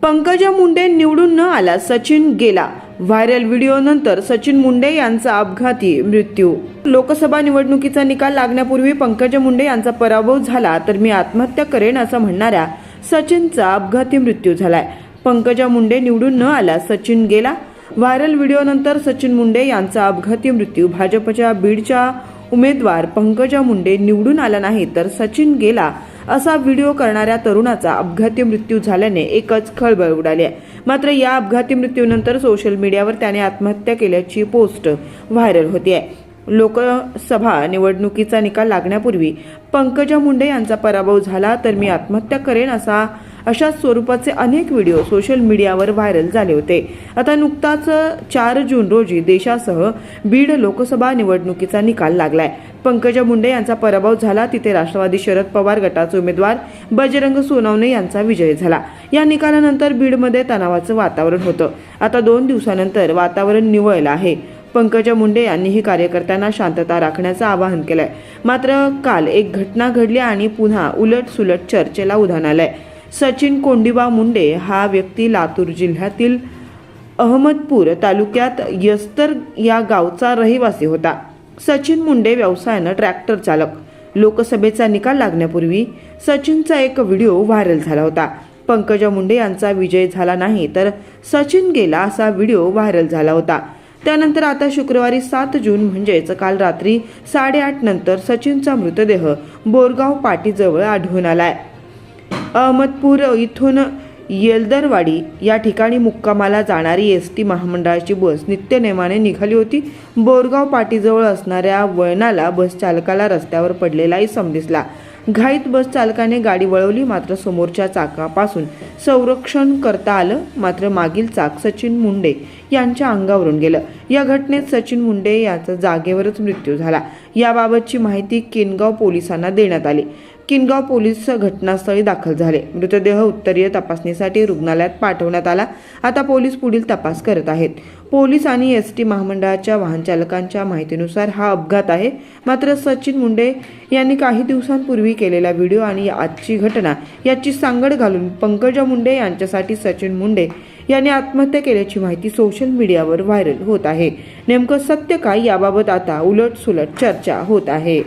पंकजा मुंडे निवडून न आला, सचिन गेला. व्हायरल व्हिडिओ नंतर सचिन मुंडे यांचा अपघाती मृत्यू. लोकसभा निवडणुकीचा निकाल लागण्यापूर्वी पंकजा मुंडे यांचा पराभव झाला तर मी आत्महत्या करेन असं म्हणणाऱ्या सचिनचा अपघाती मृत्यू झालाय. पंकजा मुंडे निवडून न आला, सचिन गेला. व्हायरल व्हिडिओ नंतर सचिन मुंडे यांचा अपघाती मृत्यू. भाजपच्या बीडच्या उमेदवार पंकजा मुंडे निवडून आला नाही तर सचिन गेला असा व्हिडिओ करणाऱ्या तरुणाचा अपघाती मृत्यू झाल्याने एकच खळबळ उडाली आहे. मात्र या अपघाती मृत्यूनंतर सोशल मीडियावर त्याने आत्महत्या केल्याची पोस्ट व्हायरल होते आहे. लोकसभा निवडणुकीचा निकाल लागण्यापूर्वी पंकजा मुंडे यांचा पराभव झाला तर मी आत्महत्या करेन अशा स्वरूपाचे अनेक व्हिडिओ सोशल मीडियावर व्हायरल झाले होते. आता नुकताच 4 जून रोजी देशासह बीड लोकसभा निवडणुकीचा निकाल लागलाय. पंकजा मुंडे यांचा पराभव झाला, तिथे राष्ट्रवादी शरद पवार गटाचे उमेदवार बजरंग सोनवणे यांचा विजय झाला. या निकालानंतर बीडमध्ये तणावाचं वातावरण होतं. आता 2 दिवसानंतर वातावरण निवळलं आहे. पंकजा मुंडे यांनीही कार्यकर्त्यांना शांतता राखण्याचं आवाहन केलंय. मात्र काल एक घटना घडली आणि पुन्हा उलटसुलट चर्चेला उधाण आलंय. सचिन कोंडिबा मुंडे हा व्यक्ती लातूर जिल्ह्यातील अहमदपूर तालुक्यात यस्तर या गावचा रहिवासी होता. सचिन मुंडे व्यवसायानं ट्रॅक्टर चालक. लोकसभेचा निकाल लागण्यापूर्वी सचिनचा एक व्हिडिओ व्हायरल झाला होता. पंकजा मुंडे यांचा विजय झाला नाही तर सचिन गेला असा व्हिडिओ व्हायरल झाला होता. त्यानंतर आता शुक्रवारी 7 जून म्हणजेच काल रात्री 8:30 नंतर सचिनचा मृतदेह बोरगाव पाटीजवळ आढळून आलाय. अहमदपूर इथून येलदरवाडी या ठिकाणी मुक्कामाला जाणारी एसटी महामंडळाची बस नित्यनेमाने निघाली होती. बोरगाव पाटीजवळ असणाऱ्या वळणाला बस चालकाला रस्त्यावर पडलेला इसम दिसला. घाईत बस चालकाने गाडी वळवली, मात्र समोरच्या चाकापासून संरक्षण करता आलं. मात्र मागील चाक सचिन मुंडे यांच्या अंगावरून गेलं. या घटनेत सचिन मुंडे यांचा जागेवरच मृत्यू झाला. याबाबतची माहिती किनगाव पोलिसांना देण्यात आली. किनगाव पोलीस घटनास्थळी दाखल झाले. मृतदेह उत्तरीय तपासणीसाठी रुग्णालयात पाठवण्यात आला. आता पोलीस पुढील तपास करत आहेत. पोलीस आणि एसटी महामंडळाच्या वाहन चालकांच्या माहितीनुसार हा अपघात आहे. मात्र सचिन मुंडे यांनी काही दिवसांपूर्वी केलेला व्हिडिओ आणि आजची घटना याची सांगड घालून पंकजा मुंडे यांच्यासाठी सचिन मुंडे यांनी आत्महत्या केल्याची माहिती सोशल मीडियावर व्हायरल होत आहे. नेमकं सत्य काय याबाबत आता उलटसुलट चर्चा होत आहे.